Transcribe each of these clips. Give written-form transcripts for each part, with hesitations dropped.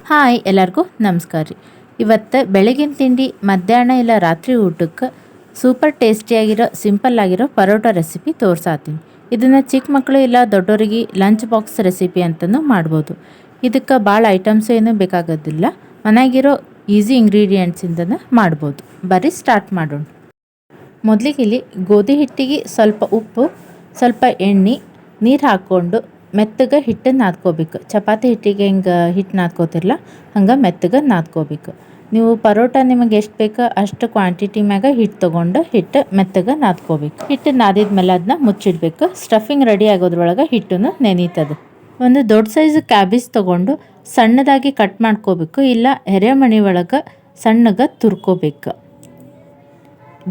Hi ಎಲ್ಲರಿಗೂ ನಮಸ್ಕಾರ ರೀ. ಇವತ್ತು ಬೆಳಗಿನ ತಿಂಡಿ ಮಧ್ಯಾಹ್ನ ಇಲ್ಲ ರಾತ್ರಿ ಊಟಕ್ಕೆ ಸೂಪರ್ ಟೇಸ್ಟಿಯಾಗಿರೋ ಸಿಂಪಲ್ ಆಗಿರೋ ಪರೋಟ ರೆಸಿಪಿ ತೋರ್ಸಾತೀನಿ. ಇದನ್ನು ಚಿಕ್ಕ ಮಕ್ಕಳು ಇಲ್ಲ ದೊಡ್ಡವರಿಗೆ ಲಂಚ್ ಬಾಕ್ಸ್ ರೆಸಿಪಿ ಅಂತಲೂ ಮಾಡ್ಬೋದು. ಇದಕ್ಕೆ ಭಾಳ ಐಟಮ್ಸ್ ಏನೂ ಬೇಕಾಗೋದಿಲ್ಲ, ಮನೆಯಾಗಿರೋ ಈಸಿ ಇಂಗ್ರೀಡಿಯೆಂಟ್ಸಿಂದನೇ ಮಾಡ್ಬೋದು. ಬರೀ ಸ್ಟಾರ್ಟ್ ಮಾಡೋಣ. ಮೊದಲಿಗೆ ಇಲ್ಲಿ ಗೋಧಿ ಹಿಟ್ಟಿಗೆ ಸ್ವಲ್ಪ ಉಪ್ಪು, ಸ್ವಲ್ಪ ಎಣ್ಣೆ, ನೀರು ಹಾಕ್ಕೊಂಡು ಮೆತ್ತಗೆ ಹಿಟ್ಟನ್ನು ನಾದ್ಕೋಬೇಕು. ಚಪಾತಿ ಹಿಟ್ಟಿಗೆ ಹಿಂಗೆ ಹಿಟ್ಟು ನಾದ್ಕೋತಿರಲ್ಲ ಹಂಗೆ ಮೆತ್ತಗೆ ನಾದ್ಕೋಬೇಕು. ನೀವು ಪರೋಟ ನಿಮಗೆ ಎಷ್ಟು ಬೇಕೋ ಅಷ್ಟು ಕ್ವಾಂಟಿಟಿ ಮ್ಯಾಗ ಹಿಟ್ಟು ತೊಗೊಂಡು ಹಿಟ್ಟು ಮೆತ್ತಗೆ ನಾದ್ಕೋಬೇಕು. ಹಿಟ್ಟು ನಾದಿದ್ಮೇಲೆ ಅದನ್ನ ಮುಚ್ಚಿಡ್ಬೇಕು. ಸ್ಟಫಿಂಗ್ ರೆಡಿ ಆಗೋದ್ರೊಳಗೆ ಹಿಟ್ಟನ್ನು ನೆನೀತದೆ. ಒಂದು ದೊಡ್ಡ ಸೈಜ್ ಕ್ಯಾಬೇಜ್ ತೊಗೊಂಡು ಸಣ್ಣದಾಗಿ ಕಟ್ ಮಾಡ್ಕೋಬೇಕು, ಇಲ್ಲ ಎರೆಮಣಿ ಒಳಗೆ ಸಣ್ಣಗೆ ತುರ್ಕೋಬೇಕು.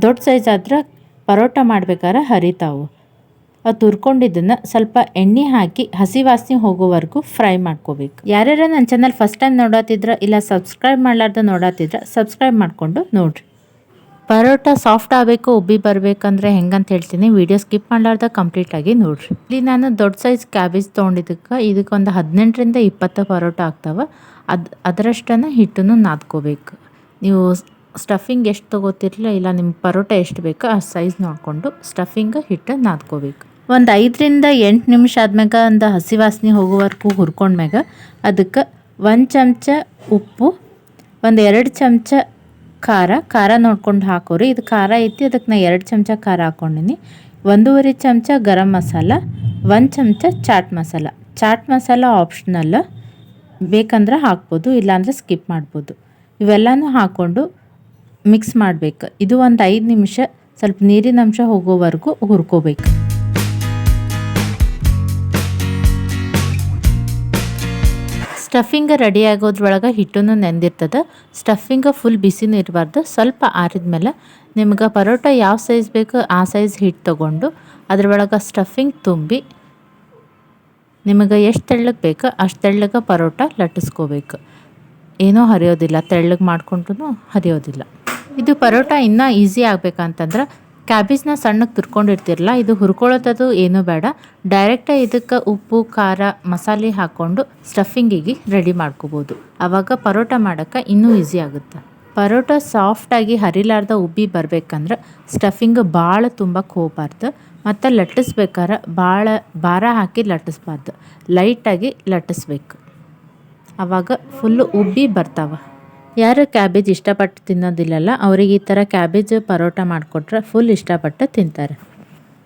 ದೊಡ್ಡ ಸೈಜ್ ಆದ್ರೆ ಪರೋಟ ಮಾಡ್ಬೇಕಾದ್ರೆ ಹರಿತಾವು. ಅದು ತುರ್ಕೊಂಡಿದ್ದನ್ನು ಸ್ವಲ್ಪ ಎಣ್ಣೆ ಹಾಕಿ ಹಸಿ ವಾಸನೆ ಹೋಗೋವರೆಗೂ ಫ್ರೈ ಮಾಡ್ಕೋಬೇಕು. ಯಾರ್ಯಾರ ನನ್ನ ಚಾನಲ್ ಫಸ್ಟ್ ಟೈಮ್ ನೋಡತ್ತಿದ್ರೆ ಇಲ್ಲ ಸಬ್ಸ್ಕ್ರೈಬ್ ಮಾಡಲಾರ್ದ ನೋಡತ್ತಿದ್ರೆ ಸಬ್ಸ್ಕ್ರೈಬ್ ಮಾಡಿಕೊಂಡು ನೋಡಿರಿ. ಪರೋಟ ಸಾಫ್ಟ್ ಆಗಬೇಕು, ಉಬ್ಬಿ ಬರಬೇಕಂದ್ರೆ ಹೆಂಗಂತ ಹೇಳ್ತೀನಿ, ವಿಡಿಯೋ ಸ್ಕಿಪ್ ಮಾಡಲಾರ್ದ ಕಂಪ್ಲೀಟಾಗಿ ನೋಡಿರಿ. ಇಲ್ಲಿ ನಾನು ದೊಡ್ಡ ಸೈಜ್ ಕ್ಯಾಬೇಜ್ ತೊಗೊಂಡಿದ್ದಕ್ಕೆ ಒಂದು 18ರಿಂದ 20 ಪರೋಟ ಆಗ್ತಾವೆ. ಅದರಷ್ಟನ್ನು ಹಿಟ್ಟನ್ನು ನಾದ್ಕೋಬೇಕು. ನೀವು ಸ್ಟಫಿಂಗ್ ಎಷ್ಟು ತೊಗೋತಿರಲಿಲ್ಲ ಇಲ್ಲ ನಿಮ್ಮ ಪರೋಟ ಎಷ್ಟು ಬೇಕೋ ಆ ಸೈಜ್ ನೋಡಿಕೊಂಡು ಸ್ಟಫಿಂಗ್ ಹಿಟ್ಟು ನಾದ್ಕೋಬೇಕು. ಒಂದು 5ರಿಂದ 8 ನಿಮಿಷ ಆದ್ಮ್ಯಾಗ ಒಂದು ಹಸಿ ವಾಸನೆ ಹೋಗೋವರೆಗೂ ಹುರ್ಕೊಂಡ್ಮ್ಯಾಗ ಅದಕ್ಕೆ 1 ಚಮಚ ಉಪ್ಪು, ಒಂದು 2 ಚಮಚ ಖಾರ ನೋಡ್ಕೊಂಡು ಹಾಕೋರಿ. ಇದು ಖಾರ ಐತಿ, ಅದಕ್ಕೆ ನಾನು 2 ಚಮಚ ಖಾರ ಹಾಕ್ಕೊಂಡಿನಿ. 1.5 ಚಮಚ ಗರಂ ಮಸಾಲ, 1 ಚಮಚ ಚಾಟ್ ಮಸಾಲ ಆಪ್ಷನಲ್ಲ, ಬೇಕಂದ್ರೆ ಹಾಕ್ಬೋದು, ಇಲ್ಲಾಂದರೆ ಸ್ಕಿಪ್ ಮಾಡ್ಬೋದು. ಇವೆಲ್ಲನೂ ಹಾಕ್ಕೊಂಡು ಮಿಕ್ಸ್ ಮಾಡಬೇಕು. ಇದು ಒಂದು 5 ನಿಮಿಷ ಸ್ವಲ್ಪ ನೀರಿನ ಅಂಶ ಹೋಗೋವರೆಗೂ ಹುರ್ಕೋಬೇಕು. ಸ್ಟಫಿಂಗ್ ರೆಡಿ ಆಗೋದ್ರೊಳಗೆ ಹಿಟ್ಟನ್ನು ನೆಂದಿರ್ತದೆ. ಸ್ಟಫಿಂಗ್ ಫುಲ್ ಬಿಸಿನೂ ಇರಬಾರ್ದು. ಸ್ವಲ್ಪ ಆರಿದ್ಮೇಲೆ ನಿಮ್ಗೆ ಪರೋಟ ಯಾವ ಸೈಜ್ ಬೇಕು ಆ ಸೈಜ್ ಹಿಟ್ಟು ತೊಗೊಂಡು ಅದ್ರೊಳಗೆ ಸ್ಟಫಿಂಗ್ ತುಂಬಿ ನಿಮಗೆ ಎಷ್ಟು ತೆಳ್ಳಗೆ ಬೇಕೋ ಅಷ್ಟು ತೆಳ್ಳಗೆ ಪರೋಟ ಲಟ್ಟಿಸ್ಕೋಬೇಕು. ಏನೂ ಹರಿಯೋದಿಲ್ಲ, ತೆಳ್ಳಗೆ ಮಾಡ್ಕೊಂಡ್ರೂ ಹರಿಯೋದಿಲ್ಲ. ಇದು ಪರೋಟ ಇನ್ನೂ ಈಸಿ ಆಗಬೇಕಂತಂದ್ರೆ ಕ್ಯಾಬೇಜ್ನ ಸಣ್ಣಗೆ ತುರ್ಕೊಂಡಿರ್ತಿರಲ್ಲ, ಇದು ಹುರ್ಕೊಳ್ಳೋದು ಏನೂ ಬೇಡ. ಡೈರೆಕ್ಟಾಗಿ ಇದಕ್ಕೆ ಉಪ್ಪು ಖಾರ ಮಸಾಲೆ ಹಾಕ್ಕೊಂಡು ಸ್ಟಫಿಂಗಿಗೆ ರೆಡಿ ಮಾಡ್ಕೋಬೋದು. ಆವಾಗ ಪರೋಟ ಮಾಡೋಕ್ಕೆ ಇನ್ನೂ ಈಸಿ ಆಗುತ್ತೆ. ಪರೋಟ ಸಾಫ್ಟಾಗಿ ಹರಿಲಾರ್ದ ಉಬ್ಬಿ ಬರಬೇಕಂದ್ರೆ ಸ್ಟಫಿಂಗ್ ಭಾಳ ತುಂಬಕ್ಕೆ ಹೋಗಬಾರ್ದು, ಮತ್ತು ಲಟ್ಟಿಸ್ಬೇಕಾದ್ರೆ ಭಾಳ ಭಾರ ಹಾಕಿ ಲಟ್ಟಿಸ್ಬಾರ್ದು, ಲೈಟಾಗಿ ಲಟ್ಟಿಸ್ಬೇಕು. ಆವಾಗ ಫುಲ್ಲು ಉಬ್ಬಿ ಬರ್ತಾವೆ. ಯಾರು ಕ್ಯಾಬೇಜ್ ಇಷ್ಟಪಟ್ಟು ತಿನ್ನೋದಿಲ್ಲಲ್ಲ ಅವರಿಗೆ ಈ ಥರ ಕ್ಯಾಬೇಜ್ ಪರೋಟ ಮಾಡಿಕೊಟ್ರೆ ಫುಲ್ ಇಷ್ಟಪಟ್ಟು ತಿಂತಾರೆ.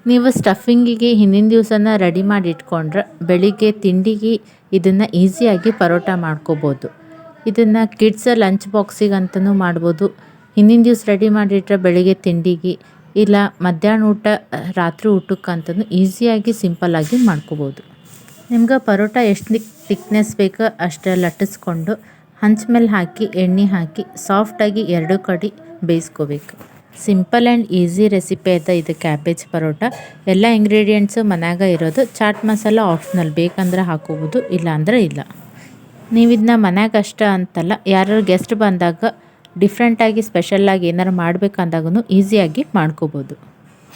ನೀವು ಸ್ಟಫಿಂಗಿಗೆ ಹಿಂದಿನ ದಿವಸನ ರೆಡಿ ಮಾಡಿ ಇಟ್ಕೊಂಡ್ರೆ ಬೆಳಿಗ್ಗೆ ತಿಂಡಿಗೆ ಇದನ್ನು ಈಸಿಯಾಗಿ ಪರೋಟ ಮಾಡ್ಕೋಬೋದು. ಇದನ್ನು ಕಿಡ್ಸ್ ಲಂಚ್ ಬಾಕ್ಸಿಗೆ ಅಂತಲೂ ಮಾಡ್ಬೋದು. ಹಿಂದಿನ ದಿವಸ ರೆಡಿ ಮಾಡಿಟ್ರೆ ಬೆಳಿಗ್ಗೆ ತಿಂಡಿಗೆ ಇಲ್ಲ ಮಧ್ಯಾಹ್ನ ಊಟ ರಾತ್ರಿ ಊಟಕ್ಕಂತಲೂ ಈಸಿಯಾಗಿ ಸಿಂಪಲ್ಲಾಗಿ ಮಾಡ್ಕೋಬೋದು. ನಿಮ್ಗೆ ಪರೋಟ ಎಷ್ಟು ತಿಕ್ನೆಸ್ ಬೇಕೋ ಅಷ್ಟು ಲಟ್ಟಿಸ್ಕೊಂಡು ಹಂಚ ಮೇಲೆ ಹಾಕಿ ಎಣ್ಣೆ ಹಾಕಿ ಸಾಫ್ಟಾಗಿ 2 ಕಡೆ ಬೇಯಿಸ್ಕೋಬೇಕು. ಸಿಂಪಲ್ ಆ್ಯಂಡ್ ಈಸಿ ರೆಸಿಪಿ ಐತೆ ಇದು ಕ್ಯಾಬೇಜ್ ಪರೋಟ. ಎಲ್ಲ ಇಂಗ್ರೀಡಿಯೆಂಟ್ಸು ಮನ್ಯಾಗ ಇರೋದು. ಚಾಟ್ ಮಸಾಲ ಆಪ್ಷನಲ್, ಬೇಕಂದ್ರೆ ಹಾಕೋಬೋದು, ಇಲ್ಲ ಅಂದರೆ ಇಲ್ಲ. ನೀವು ಇದನ್ನ ಮನ್ಯಾಗ ಅಷ್ಟ ಅಂತಲ್ಲ, ಯಾರು ಗೆಸ್ಟ್ ಬಂದಾಗ ಡಿಫ್ರೆಂಟಾಗಿ ಸ್ಪೆಷಲ್ಲಾಗಿ ಏನಾರು ಮಾಡಬೇಕಂದಾಗೂ ಈಸಿಯಾಗಿ ಮಾಡ್ಕೋಬೋದು.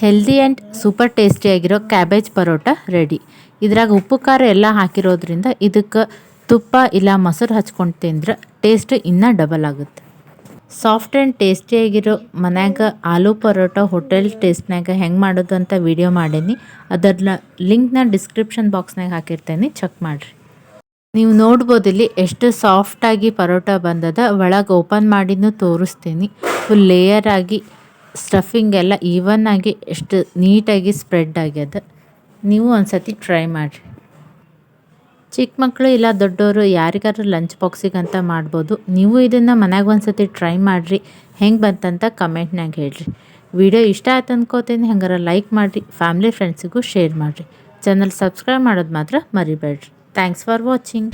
ಹೆಲ್ದಿ ಆ್ಯಂಡ್ ಸೂಪರ್ ಟೇಸ್ಟಿಯಾಗಿರೋ ಕ್ಯಾಬೇಜ್ ಪರೋಟ ರೆಡಿ. ಇದ್ರಾಗ ಉಪ್ಪು ಖಾರ ಎಲ್ಲ ಹಾಕಿರೋದ್ರಿಂದ ಇದಕ್ಕೆ ತುಪ್ಪ ಇಲ್ಲ ಮೊಸರು ಹಚ್ಕೊಂಡು ತಿಂದ್ರೆ ಟೇಸ್ಟ್ ಇನ್ನೂ ಡಬಲ್ ಆಗುತ್ತೆ. ಸಾಫ್ಟ್ ಆ್ಯಂಡ್ ಟೇಸ್ಟಿಯಾಗಿರೋ ಮನ್ಯಾಗ ಆಲೂ ಪರೋಟ ಹೋಟೆಲ್ ಟೇಸ್ಟ್ನಾಗ ಹೆಂಗೆ ಮಾಡೋದು ಅಂತ ವಿಡಿಯೋ ಮಾಡೀನಿ. ಅದರ ಲಿಂಕ್ನ ಡಿಸ್ಕ್ರಿಪ್ಷನ್ ಬಾಕ್ಸ್ನಾಗ ಹಾಕಿರ್ತೇನೆ, ಚೆಕ್ ಮಾಡಿರಿ. ನೀವು ನೋಡ್ಬೋದು ಇಲ್ಲಿ ಎಷ್ಟು ಸಾಫ್ಟಾಗಿ ಪರೋಟ ಬಂದದ. ಒಳಗೆ ಓಪನ್ ಮಾಡಿನೂ ತೋರಿಸ್ತೀನಿ. ಫುಲ್ ಲೇಯರ್ ಆಗಿ ಸ್ಟಫಿಂಗ್ ಎಲ್ಲ ಈವನ್ ಆಗಿ ಎಷ್ಟು ನೀಟಾಗಿ ಸ್ಪ್ರೆಡ್ ಆಗ್ಯದ. ನೀವು ಒಂದು ಸತಿ ಟ್ರೈ ಮಾಡಿರಿ. ಚಿಕ್ಕ ಮಕ್ಕಳು ಇಲ್ಲ ದೊಡ್ಡವರು ಯಾರಿಗಾದ್ರೂ ಲಂಚ್ ಬಾಕ್ಸಿಗೆ ಅಂತ ಮಾಡ್ಬೋದು. ನೀವು ಇದನ್ನು ಮನ್ಯಾಗ ಒಂದು ಸತಿ ಟ್ರೈ ಮಾಡಿರಿ, ಹೆಂಗೆ ಬಂತಂತ ಕಮೆಂಟ್ನಾಗ ಹೇಳ್ರಿ. ವಿಡಿಯೋ ಇಷ್ಟ ಆಯ್ತು ಅಂದ್ಕೋತೀನಿ, ಹಂಗಾರೆ ಲೈಕ್ ಮಾಡಿರಿ, ಫ್ಯಾಮಿಲಿ ಫ್ರೆಂಡ್ಸಿಗೂ ಶೇರ್ ಮಾಡಿರಿ. ಚಾನಲ್ ಸಬ್ಸ್ಕ್ರೈಬ್ ಮಾಡೋದು ಮಾತ್ರ ಮರಿಬೇಡ್ರಿ. Thanks for watching.